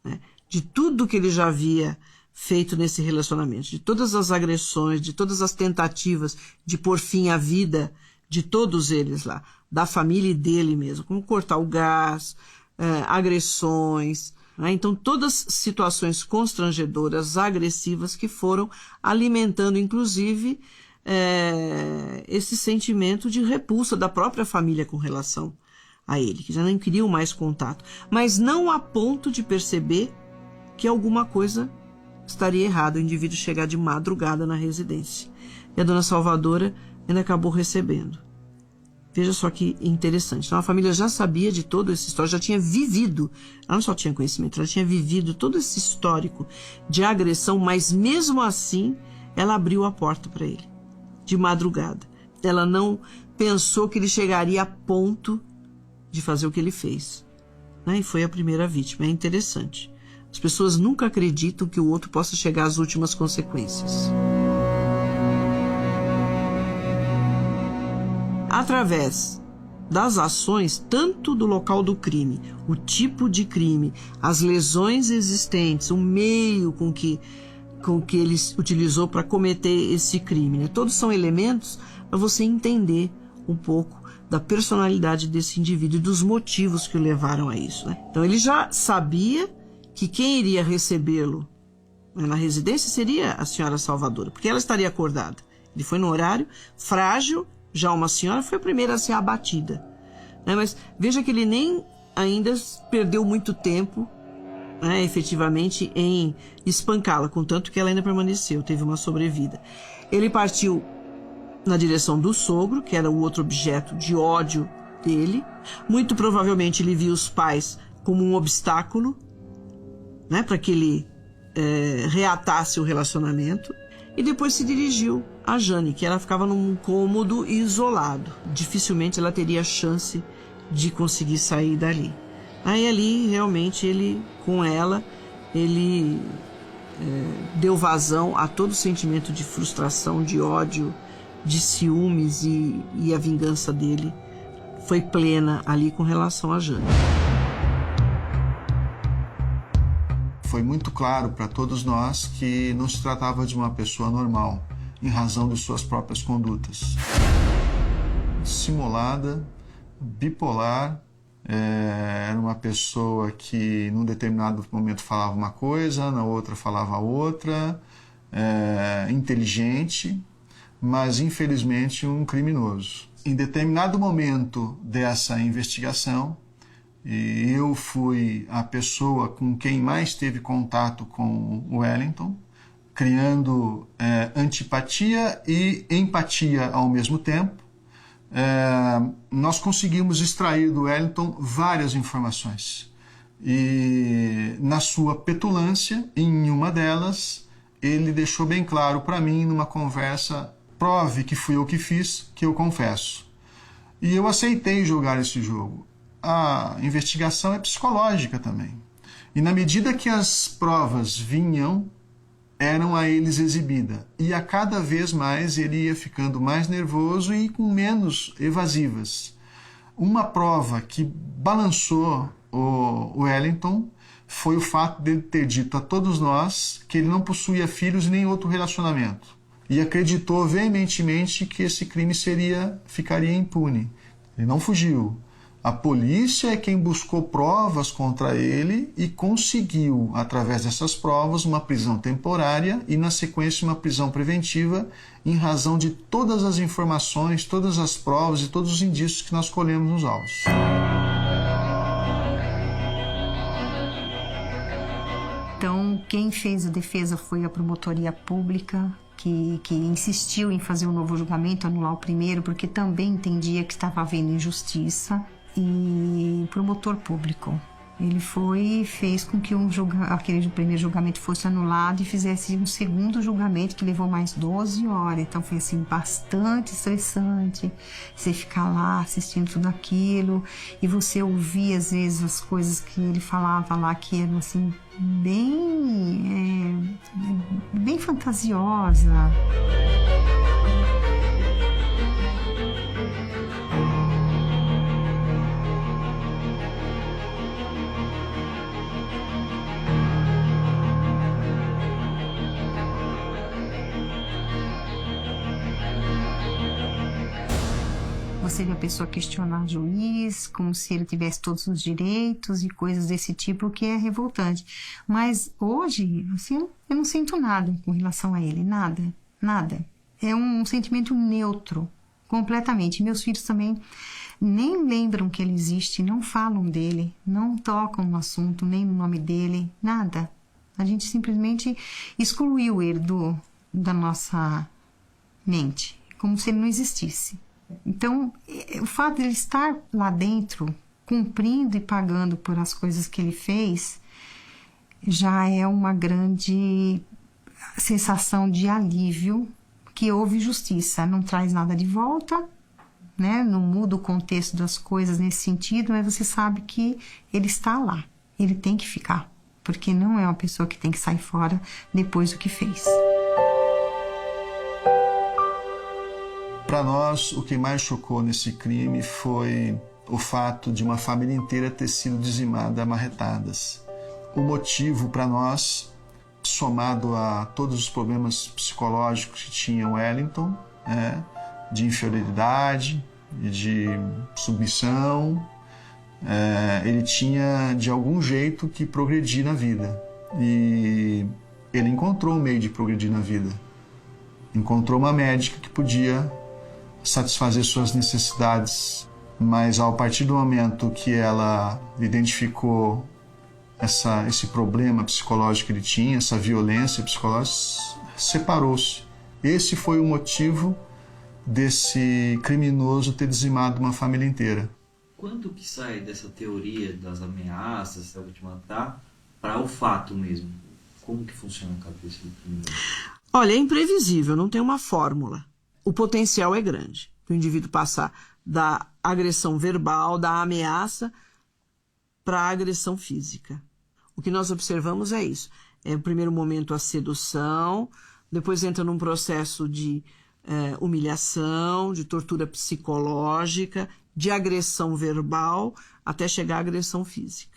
né? De tudo que ele já havia feito nesse relacionamento, de todas as agressões, de todas as tentativas de pôr fim à vida de todos eles lá, da família e dele mesmo, como cortar o gás, agressões, né? Então todas situações constrangedoras, agressivas, que foram alimentando inclusive esse sentimento de repulsa da própria família com relação a ele, que já não queriam mais contato, mas não a ponto de perceber que alguma coisa estaria errada, o indivíduo chegar de madrugada na residência. E a dona Salvadora ainda acabou recebendo. Veja só que interessante. Então a família já sabia de toda essa história, já tinha vivido, ela não só tinha conhecimento, ela tinha vivido todo esse histórico de agressão, mas mesmo assim ela abriu a porta para ele, de madrugada. Ela não pensou que ele chegaria a ponto de fazer o que ele fez, né? E foi a primeira vítima. É interessante. As pessoas nunca acreditam que o outro possa chegar às últimas consequências. Através das ações, tanto do local do crime, o tipo de crime, as lesões existentes, o meio com que ele utilizou para cometer esse crime, né? Todos são elementos para você entender um pouco da personalidade desse indivíduo e dos motivos que o levaram a isso, né? Então ele já sabia que quem iria recebê-lo na residência seria a senhora Salvadora, porque ela estaria acordada. Ele foi no horário frágil, já uma senhora foi a primeira a ser abatida, né? Mas veja que ele nem ainda perdeu muito tempo, né, efetivamente em espancá-la, contanto que ela ainda permaneceu, teve uma sobrevida. Ele partiu na direção do sogro, que era o outro objeto de ódio dele. Muito provavelmente ele viu os pais como um obstáculo, né, para que ele reatasse o relacionamento, e depois se dirigiu a Jane, que ela ficava num cômodo isolado. Dificilmente ela teria chance de conseguir sair dali. Aí ali, realmente, ele, com ela, ele deu vazão a todo sentimento de frustração, de ódio, de ciúmes, e a vingança dele foi plena ali com relação a Jane. Foi muito claro para todos nós que não se tratava de uma pessoa normal, em razão de suas próprias condutas. Dissimulada, bipolar, era uma pessoa que num determinado momento falava uma coisa, na outra falava outra, inteligente, mas infelizmente um criminoso. Em determinado momento dessa investigação, eu fui a pessoa com quem mais teve contato com o Wellington, criando antipatia e empatia ao mesmo tempo. Nós conseguimos extrair do Wellington várias informações. E na sua petulância, em uma delas, ele deixou bem claro para mim, numa conversa: prove que fui eu que fiz, que eu confesso. E eu aceitei jogar esse jogo. A investigação é psicológica também. E na medida que as provas vinham, eram a eles exibidas. E a cada vez mais ele ia ficando mais nervoso e com menos evasivas. Uma prova que balançou o Wellington foi o fato dele ter dito a todos nós que ele não possuía filhos nem outro relacionamento. E acreditou veementemente que esse crime ficaria impune. Ele não fugiu. A polícia é quem buscou provas contra ele e conseguiu, através dessas provas, uma prisão temporária e, na sequência, uma prisão preventiva, em razão de todas as informações, todas as provas e todos os indícios que nós colhemos nos autos. Então, quem fez a defesa foi a promotoria pública, que insistiu em fazer um novo julgamento, anular o primeiro, porque também entendia que estava havendo injustiça. E o promotor público, ele fez com que aquele primeiro julgamento fosse anulado e fizesse um segundo julgamento que levou mais 12 horas. Então foi assim, bastante estressante você ficar lá assistindo tudo aquilo e você ouvir às vezes as coisas que ele falava lá que eram assim bem fantasiosa. você vê a pessoa questionar o juiz, como se ele tivesse todos os direitos e coisas desse tipo, que é revoltante. Mas hoje, assim, eu não sinto nada com relação a ele, nada. É um sentimento neutro, completamente. Meus filhos também nem lembram que ele existe, não falam dele, não tocam no assunto, nem no nome dele, nada. A gente simplesmente excluiu ele da nossa mente, como se ele não existisse. Então, o fato de ele estar lá dentro, cumprindo e pagando por as coisas que ele fez, já é uma grande sensação de alívio, que houve justiça. Não traz nada de volta, né? Não muda o contexto das coisas nesse sentido, mas você sabe que ele está lá, ele tem que ficar, porque não é uma pessoa que tem que sair fora depois do que fez. Para nós, o que mais chocou nesse crime foi o fato de uma família inteira ter sido dizimada a marretadas. O motivo para nós, somado a todos os problemas psicológicos que tinha Wellington, né, de inferioridade e de submissão, ele tinha de algum jeito que progredir na vida. E ele encontrou um meio de progredir na vida. Encontrou uma médica que podia satisfazer suas necessidades, mas a partir do momento que ela identificou esse problema psicológico que ele tinha, essa violência psicológica, separou-se. Esse foi o motivo desse criminoso ter dizimado uma família inteira. Quanto que sai dessa teoria das ameaças, de te matar, para o fato mesmo? Como que funciona a cabeça do criminoso? Olha, é imprevisível, não tem uma fórmula. O potencial é grande. O indivíduo passar da agressão verbal, da ameaça, para a agressão física. O que nós observamos é isso. No primeiro momento a sedução, depois entra num processo de humilhação, de tortura psicológica, de agressão verbal, até chegar à agressão física.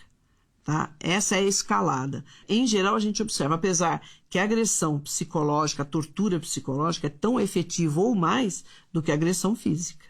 Tá? Essa é a escalada. Em geral, a gente observa, apesar que a agressão psicológica, a tortura psicológica é tão efetiva ou mais do que a agressão física.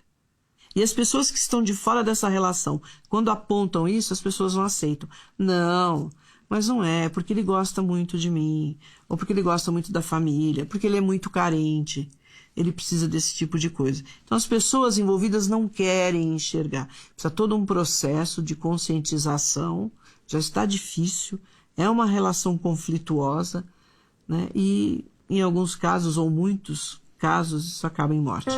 E as pessoas que estão de fora dessa relação, quando apontam isso, as pessoas não aceitam. Não, mas não é, porque ele gosta muito de mim, ou porque ele gosta muito da família, porque ele é muito carente, ele precisa desse tipo de coisa. Então as pessoas envolvidas não querem enxergar. Precisa todo um processo de conscientização, já está difícil, é uma relação conflituosa, né? E em alguns casos, ou muitos casos, isso acaba em morte.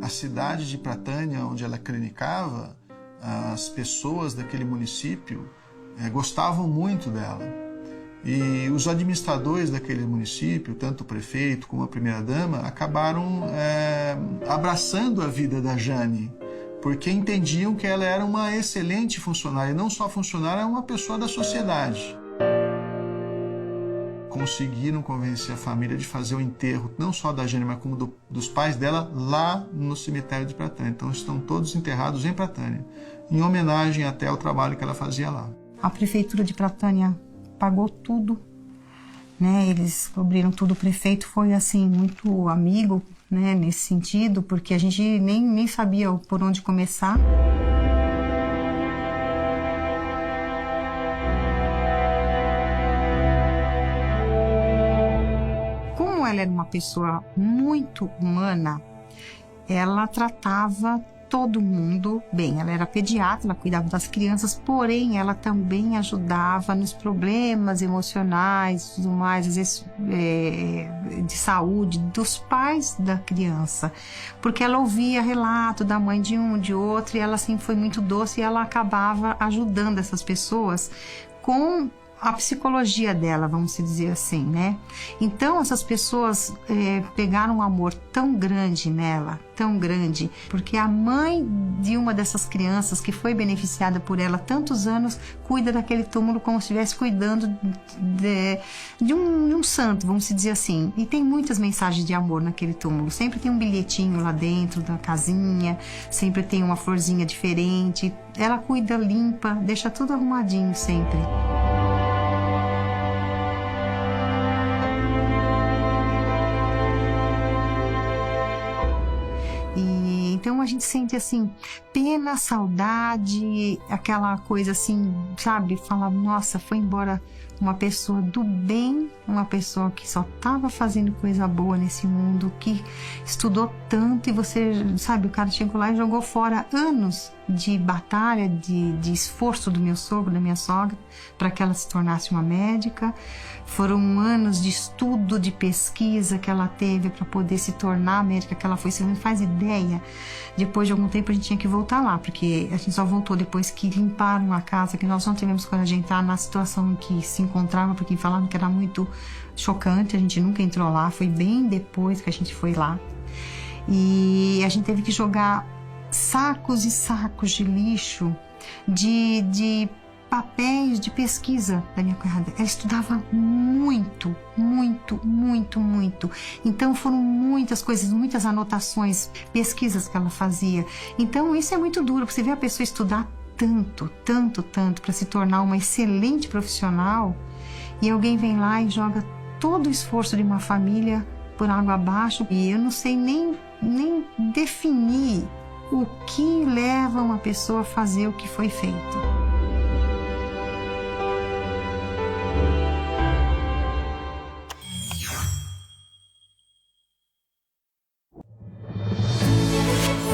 A cidade de Pratânia, onde ela clinicava, as pessoas daquele município gostavam muito dela. E os administradores daquele município, tanto o prefeito como a primeira-dama, acabaram abraçando a vida da Jane, porque entendiam que ela era uma excelente funcionária, e não só funcionária, era uma pessoa da sociedade. Conseguiram convencer a família de fazer o enterro, não só da Jane, mas como dos pais dela, lá no cemitério de Pratânia. Então estão todos enterrados em Pratânia, em homenagem até ao trabalho que ela fazia lá. A prefeitura de Pratânia pagou tudo, né? Eles cobriram tudo. O prefeito foi assim muito amigo, né, nesse sentido, porque a gente nem sabia por onde começar. Como ela era uma pessoa muito humana, ela tratava todo mundo bem. Ela era pediatra, ela cuidava das crianças, porém ela também ajudava nos problemas emocionais e tudo mais, às vezes de saúde dos pais da criança, porque ela ouvia relato da mãe de um, de outro, e ela assim foi muito doce, e ela acabava ajudando essas pessoas com a psicologia dela, vamos dizer assim, né? Então essas pessoas pegaram um amor tão grande nela, tão grande, porque a mãe de uma dessas crianças que foi beneficiada por ela tantos anos cuida daquele túmulo como se estivesse cuidando de um santo, vamos dizer assim. E tem muitas mensagens de amor naquele túmulo. Sempre tem um bilhetinho lá dentro da casinha, sempre tem uma florzinha diferente. Ela cuida, limpa, deixa tudo arrumadinho sempre. Então a gente sente assim, pena, saudade, aquela coisa assim, sabe? Falar, nossa, foi embora uma pessoa do bem, uma pessoa que só estava fazendo coisa boa nesse mundo, que estudou tanto e você, sabe, o cara chegou lá e jogou fora anos de batalha, de esforço do meu sogro, da minha sogra, para que ela se tornasse uma médica. Foram anos de estudo, de pesquisa que ela teve para poder se tornar médica, que ela foi, você não faz ideia. Depois de algum tempo a gente tinha que voltar lá, porque a gente só voltou depois que limparam a casa, que nós não tivemos coragem de entrar na situação em que se encontrava, porque falaram que era muito chocante, a gente nunca entrou lá, foi bem depois que a gente foi lá. E a gente teve que jogar sacos e sacos de lixo, de papéis de pesquisa da minha cunhada. Ela estudava muito, muito, muito, muito. Então foram muitas coisas, muitas anotações, pesquisas que ela fazia. Então isso é muito duro, você vê a pessoa estudar tanto, tanto, tanto para se tornar uma excelente profissional e alguém vem lá e joga todo o esforço de uma família por água abaixo. E eu não sei nem definir o que leva uma pessoa a fazer o que foi feito.